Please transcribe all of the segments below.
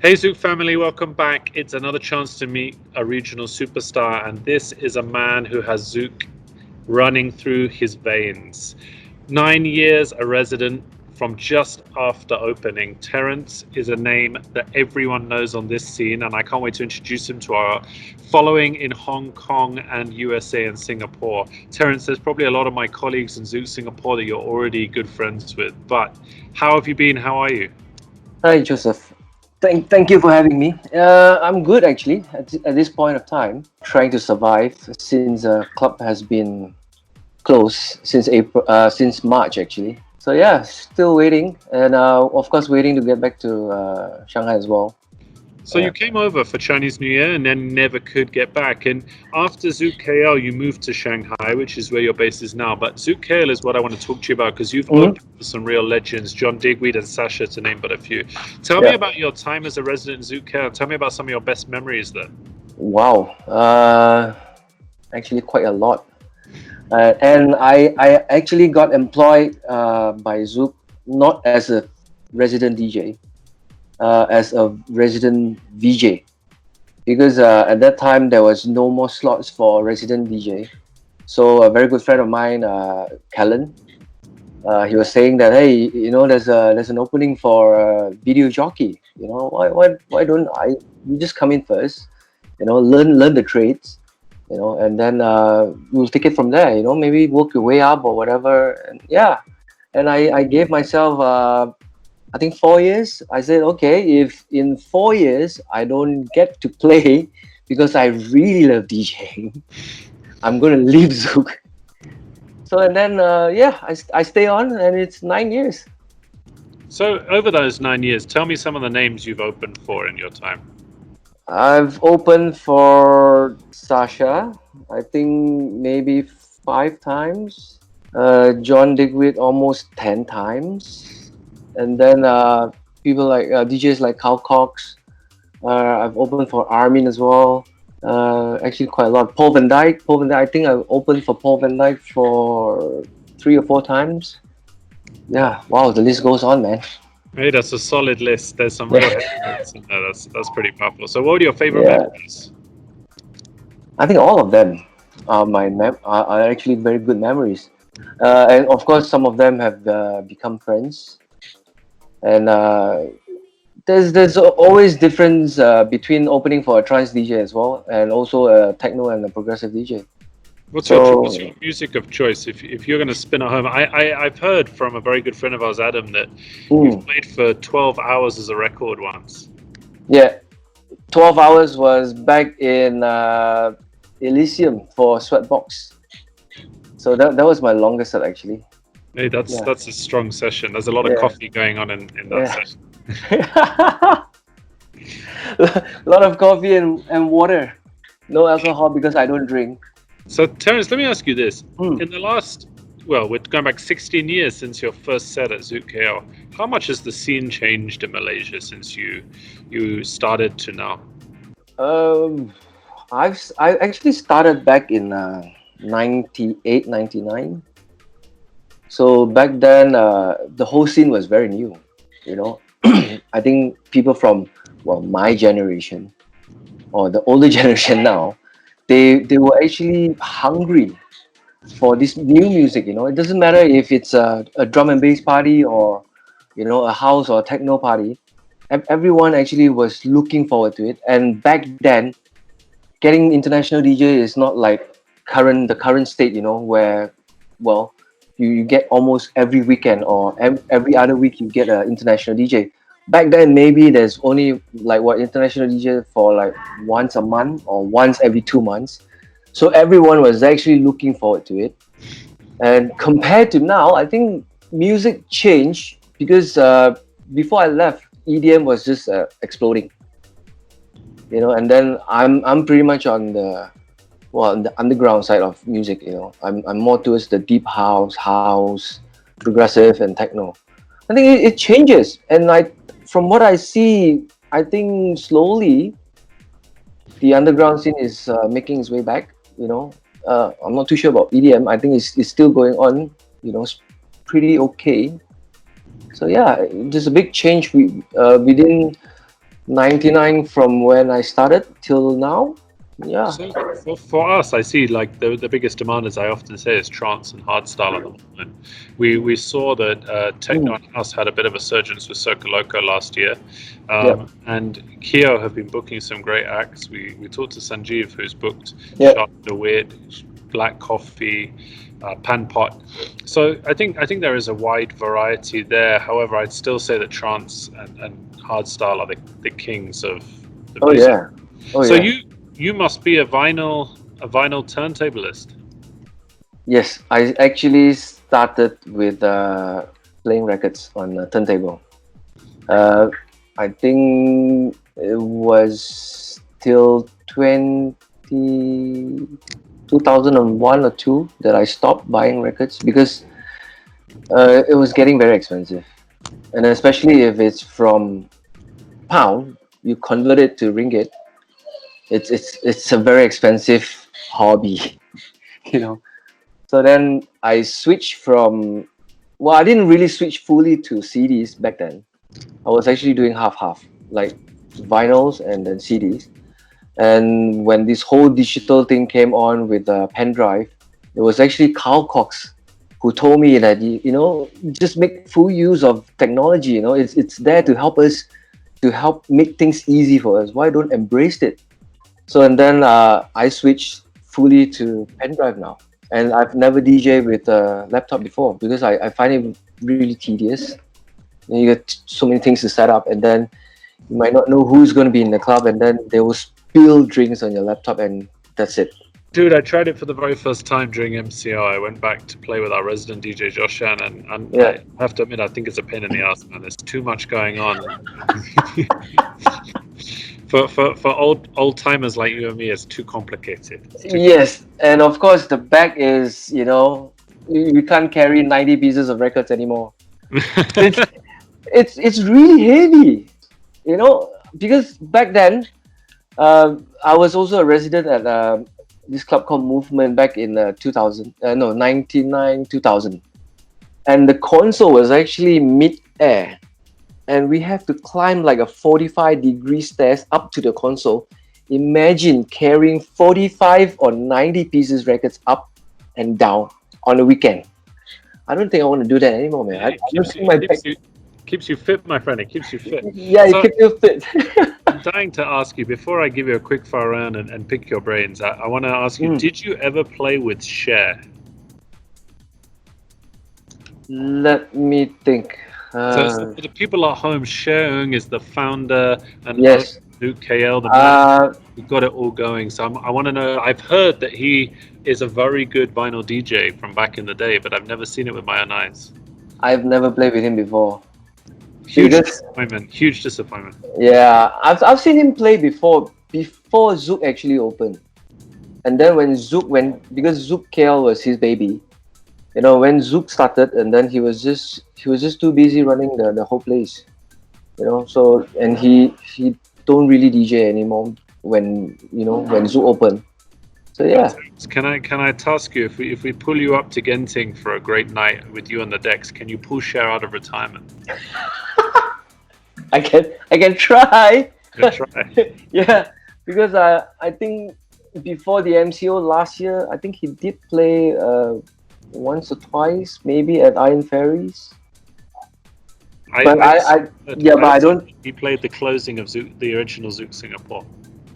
Hey Zook family, welcome back. It's another chance to meet a regional superstar, and this is a man who has Zook running through his veins. 9 years a resident from just after opening. Terrance is a name that everyone knows on this scene, and I can't wait to introduce him to our following in Hong Kong and USA and Singapore. Terrance, there's probably a lot of my colleagues in Zook Singapore that you're already good friends with, but how have you been? How are you? Hi, Joseph. Thank you for having me. I'm good actually at this point of time, trying to survive since the club has been closed since March actually. So yeah, still waiting, and of course waiting to get back to Shanghai as well. So you came over for Chinese New Year and then never could get back. And after Zouk KL, you moved to Shanghai, which is where your base is now. But Zouk KL is what I want to talk to you about because you've opened for some real legends, John Digweed and Sasha, to name but a few. Tell me about your time as a resident in Zouk KL. Tell me about some of your best memories there. Wow, actually quite a lot. And I actually got employed by Zouk not as a resident DJ, as a resident VJ, because at that time there was no more slots for resident DJ. So a very good friend of mine, Callan, he was saying that, hey, there's an opening for a video jockey. Why don't you just come in first, learn the trades, and then we'll take it from there. Maybe work your way up or whatever. And yeah, and I gave myself I think 4 years. I said, okay, if in 4 years I don't get to play because I really love DJing, I'm going to leave Zouk. So, and then, I stay on, and it's 9 years. So over those 9 years, tell me some of the names you've opened for in your time. I've opened for Sasha, I think maybe 5 times. John Digweed almost 10 times. And then people like DJs like Carl Cox. I've opened for Armin as well. Actually, quite a lot. Paul Van Dyke. I think I've opened for Paul Van Dyke for 3 or 4 times. Yeah, wow, the list goes on, man. Hey, that's a solid list. There's some real headlines in there. That's pretty powerful. So, what are your favorite memories? I think all of them are actually very good memories, and of course, some of them have become friends. And there's always difference between opening for a trance DJ as well, and also a techno and a progressive DJ. What's your music of choice? If you're going to spin at home, I've heard from a very good friend of ours, Adam, that you've played for 12 hours as a record once. Yeah, 12 hours was back in Elysium for Sweatbox. So that was my longest set actually. Hey, that's a strong session. There's a lot of coffee going on in that session. A lot of coffee and water. No alcohol because I don't drink. So, Terrance, let me ask you this. In the last, we're going back 16 years since your first set at Zouk KL, how much has the scene changed in Malaysia since you started to now? I actually started back in 98, 99. So back then, the whole scene was very new, I think people from, my generation or the older generation now, they were actually hungry for this new music, It doesn't matter if it's a drum and bass party or, a house or a techno party. Everyone actually was looking forward to it. And back then, getting international DJ is not like the current state, where, you get almost every weekend or every other week you get an international DJ. Back then, maybe there's only international DJ for like once a month or once every 2 months. So everyone was actually looking forward to it. And compared to now, I think music changed because before I left, EDM was just exploding. And then I'm pretty much on the underground side of music. I'm more towards the deep house, progressive, and techno. I think it changes, and from what I see, I think slowly the underground scene is making its way back. I'm not too sure about EDM. I think it's still going on. It's pretty okay. So yeah, there's a big change within 99 from when I started till now. Yeah. So for us, I see like the biggest demand, as I often say, is trance and hardstyle at the moment. We saw that techno Mm. and house had a bit of a surgence with Circo Loco last year, Yep. and Kyo have been booking some great acts. We talked to Sanjeev, who's booked Yep. Sharp the Wit, Black Coffee, Pan Pot. So I think there is a wide variety there. However, I'd still say that trance and hardstyle are the kings of the Oh music. yeah. Oh So yeah. you must be a vinyl turntablist. Yes, I actually started with playing records on a turntable. Uh, I think it was till 2001 or 2 that I stopped buying records because it was getting very expensive. And especially if it's from pound, you convert it to ringgit, it's a very expensive hobby, you know. So then I switched from, well, I didn't really switch fully to CDs back then. I was actually doing half half, like vinyls and then CDs. And when this whole digital thing came on with the pen drive, it was actually Carl Cox who told me that you know, just make full use of technology. You know, it's there to help us, to help make things easy for us. Why don't embrace it? So and then I switched fully to pen drive now, and I've never DJ with a laptop before because I find it really tedious. You get so many things to set up, and then you might not know who's going to be in the club, and then they will spill drinks on your laptop, and that's it. Dude, I tried it for the very first time during MCO. I went back to play with our resident DJ Joshan, and Yeah. I have to admit, I think it's a pain in the ass, man. There's too much going on. For old timers like you and me, it's too complicated. It's too Yes, and of course the back is, you know, you can't carry 90 pieces of records anymore. It's it's really heavy, you know, because back then I was also a resident at this club called Movement back in 2000, no, 99, 2000. And the console was actually mid-air. And we have to climb like a 45-degree stairs up to the console. Imagine carrying 45 or 90 pieces records up and down on a weekend. I don't think I want to do that anymore, man. Yeah, I don't think my back. keeps you fit, my friend. It keeps you fit. Yeah, it So keeps you fit. I'm dying to ask you before I give you a quick fire round and pick your brains. I want to ask you: Mm. did you ever play with Cher? Let me think. So for the people at home, Cher Eung is the founder and Yes. Luke KL, the man Uh, who got it all going. So I want to know. I've heard that he is a very good vinyl DJ from back in the day, but I've never seen it with my own eyes. I've never played with him before. Huge Because disappointment. Huge disappointment. yeah, I've seen him play before Zouk actually opened. And then when Zouk went, because Zouk KL was his baby, you know, when Zouk started, and then he was just too busy running the whole place, you know. So and he don't really DJ anymore when, you know, when Zouk opened. So yeah, Can I task you if we pull you up to Genting for a great night with you on the decks? Can you pull Cher out of retirement? I can try. Good try. Yeah, because I think before the MCO last year, I think he did play once or twice, maybe at Iron Fairies. But yeah, but I also don't. he played the closing of Zouk, the original Zouk Singapore.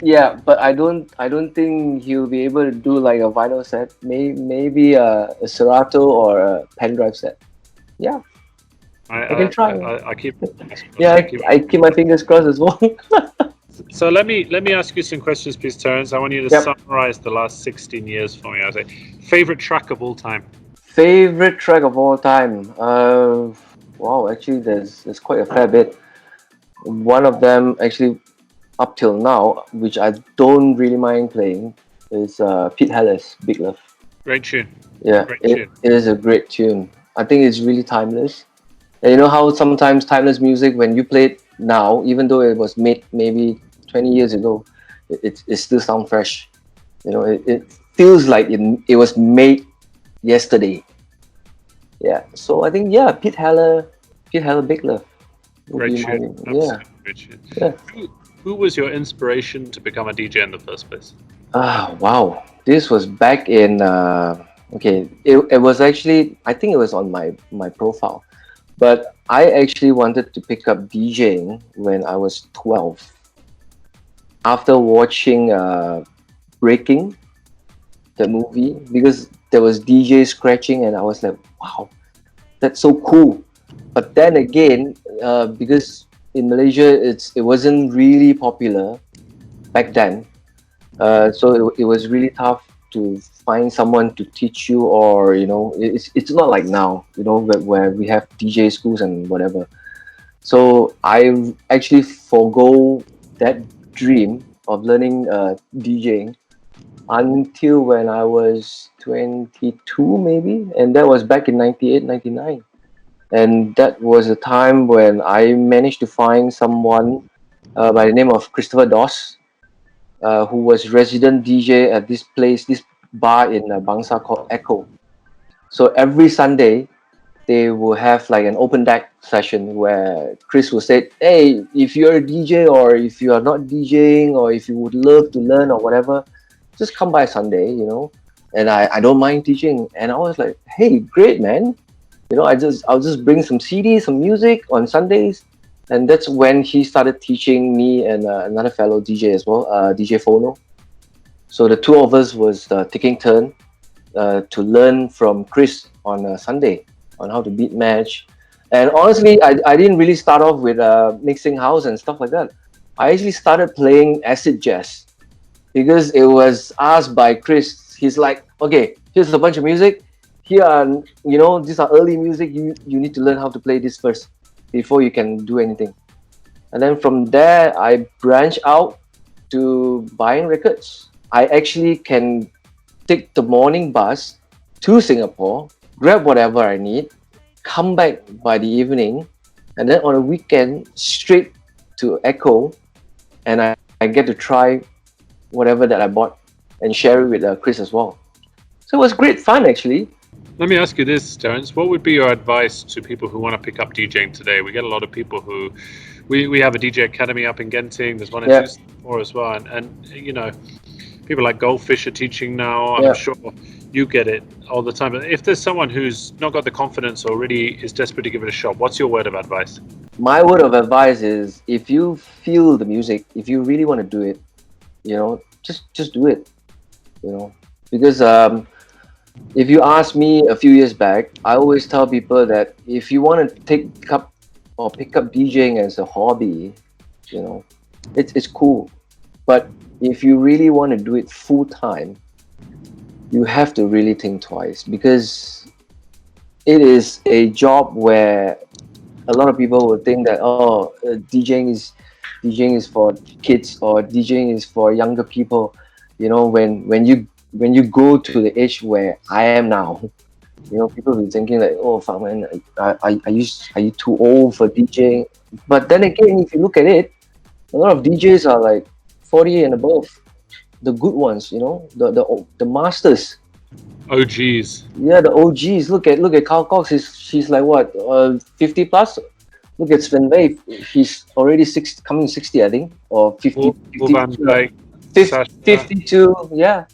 Yeah, but I don't think he'll be able to do like a vinyl set. Maybe a Serato or a pen drive set. Yeah, I can try. I keep. Yeah, I keep- I keep my fingers crossed as well. So let me ask you some questions, please, Terrance. I want you to Yep. summarize the last 16 years for me. I say favorite track of all time. Favorite track of all time. Wow, actually, there's quite a fair bit. One of them, actually, up till now, which I don't really mind playing, is Pete Heller's "Big Love." Great tune. Yeah, Great it tune. is a great tune. I think it's really timeless. And you know how sometimes timeless music, when you play it now, even though it was made maybe 20 years ago, it still sounds fresh. You know, it feels like it was made yesterday. Yeah. So I think, yeah, Pete Heller, "Big Love" would Great be my, tune. yeah, Absolutely great tune. yeah. Who was your inspiration to become a DJ in the first place? Wow. This was back in okay. It was actually, I think it was on my profile, but I actually wanted to pick up DJing when I was 12 after watching Breaking, the movie, because there was DJ scratching, and I was like, wow, that's so cool. But then again, because in Malaysia it wasn't really popular back then, so it was really tough to find someone to teach you, or it's not like now, where we have DJ schools and whatever. So I actually forgo that dream of learning DJing until when I was 22 maybe, and that was back in 98, 99. And that was a time when I managed to find someone by the name of Christopher Doss, who was resident DJ at this place, this bar in Bangsa called Echo. So every Sunday, they will have like an open deck session where Chris will say, "Hey, if you're a DJ, or if you are not DJing, or if you would love to learn or whatever, just come by Sunday. And I don't mind teaching." And I was like, "Hey, great, man. I'll just bring some CDs, some music on Sundays." And that's when he started teaching me and another fellow DJ as well, DJ Fono. So the two of us was taking turn to learn from Chris on a Sunday on how to beat match. And honestly, I didn't really start off with mixing house and stuff like that. I actually started playing acid jazz because it was asked by Chris. He's like, "Okay, here's a bunch of music. Here are, these are early music. You need to learn how to play this first before you can do anything." And then from there, I branch out to buying records. I actually can take the morning bus to Singapore, grab whatever I need, come back by the evening, and then on a weekend, straight to Echo, and I get to try whatever that I bought and share it with Chris as well. So it was great fun, actually. Let me ask you this, Terrance. What would be your advice to people who want to pick up DJing today? We get a lot of people who, we have a DJ Academy up in Genting. There's one in Yeah. Singapore as well. And people like Goldfish are teaching now. Yeah. I'm sure you get it all the time. But if there's someone who's not got the confidence or really is desperate to give it a shot, what's your word of advice? My word of advice is, if you feel the music, if you really want to do it, just do it. Because if you ask me a few years back, I always tell people that if you want to pick up DJing as a hobby, it's cool. But if you really want to do it full time, you have to really think twice, because it is a job where a lot of people will think that, DJing is for kids, or DJing is for younger people. When you go to the age where I am now, people will be thinking like, "Oh, fuck, man, are you too old for DJing?" But then again, if you look at it, a lot of DJs are like 40 and above, the good ones, the masters. OGs. Yeah, the OGs. Look at Carl Cox. She's like what, 50 plus. Look at Sven Wave. He's already coming 60, I think, or 50. Van Dyke, 52. Yeah,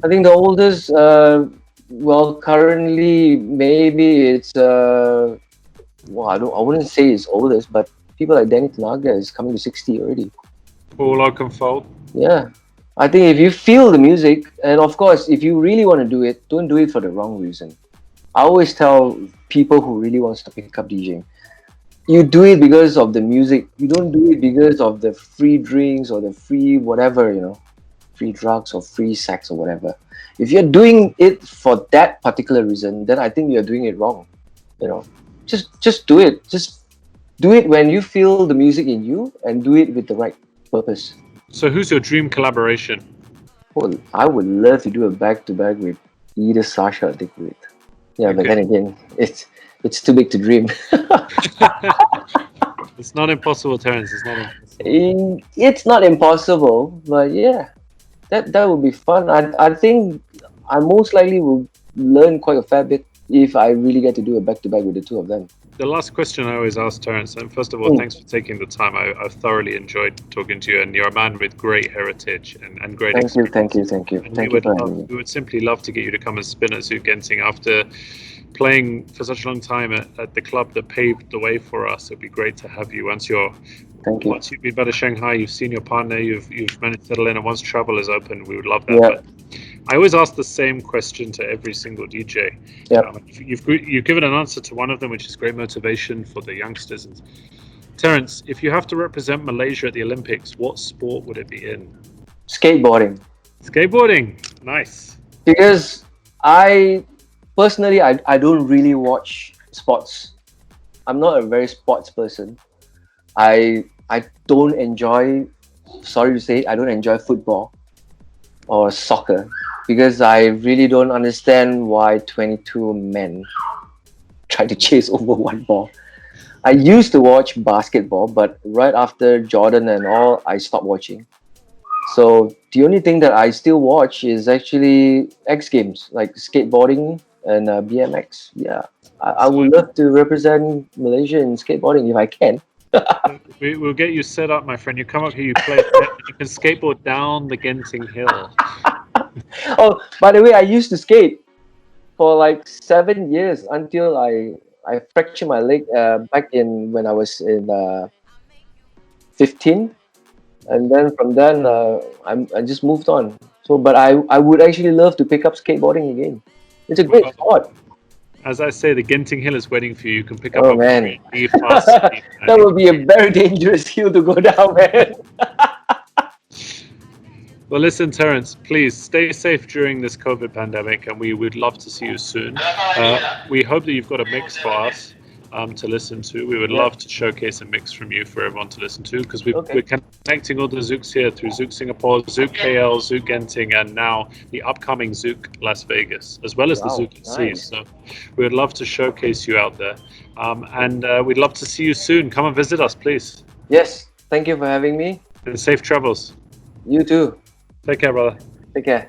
I think the oldest. Currently maybe it's I wouldn't say it's oldest, but people like Danny Tanaga is coming to 60 already. Paul Oakenfold. Yeah. I think if you feel the music, and of course, if you really want to do it, don't do it for the wrong reason. I always tell people who really wants to pick up DJing, you do it because of the music. You don't do it because of the free drinks or the free whatever, free drugs or free sex or whatever. If you're doing it for that particular reason, then I think you're doing it wrong. Just do it. Just do it when you feel the music in you, and do it with the right purpose. So who's your dream collaboration? Well, I would love to do a back-to-back with either Sasha or Dick Reed. Yeah, okay. But then again, it's too big to dream. It's not impossible, Terrance. It's not impossible. It's not impossible, but yeah, that would be fun. I think I most likely will learn quite a fair bit if I really get to do a back-to-back with the two of them. The last question I always ask Terrance, and first of all, thanks for taking the time. I've thoroughly enjoyed talking to you, and you're a man with great heritage and great experience. Thank you. And Thank you for having me. we would simply love to get you to come and spin at Zouk Genting after playing for such a long time at the club that paved the way for us. It'd be great to have you once you've been back to Shanghai, you've seen your partner, you've managed to settle in, and once travel is open, we would love that. Yeah. But I always ask the same question to every single DJ. Yeah. You've given an answer to one of them, which is great motivation for the youngsters. And Terrance, if you have to represent Malaysia at the Olympics, what sport would it be in? Skateboarding. Skateboarding, nice. Because personally, I don't really watch sports. I'm not a very sports person. I don't enjoy, sorry to say, I don't enjoy football or soccer because I really don't understand why 22 men try to chase over one ball. I used to watch basketball, but right after Jordan and all, I stopped watching. So the only thing that I still watch is actually X Games, like skateboarding and BMX. Yeah, I would love to represent Malaysia in skateboarding if I can. We'll get you set up, my friend. You come up here, you play, you can skateboard down the Genting Hill. Oh, by the way, I used to skate for like 7 years until I fractured my leg back in when I was in 15, and then from then I just moved on. So, but I would actually love to pick up skateboarding again. It's a great sport. As I say, the Genting Hill is waiting for you. You can pick up Oh man, fast. that would be a very dangerous hill to go down, man. Well, listen, Terrance, please stay safe during this COVID pandemic, and we would love to see you soon. We hope that you've got a mix for us to listen to. We would love to showcase a mix from you for everyone to listen to, because we're connecting all the Zouks here through Zouk Singapore, Zouk KL, Zouk Genting, and now the upcoming Zouk Las Vegas, as well as the Zouk C. So we would love to showcase you out there. And we'd love to see you soon. Come and visit us, please. Yes, thank you for having me. And safe travels. You too. Take care, brother. Take care.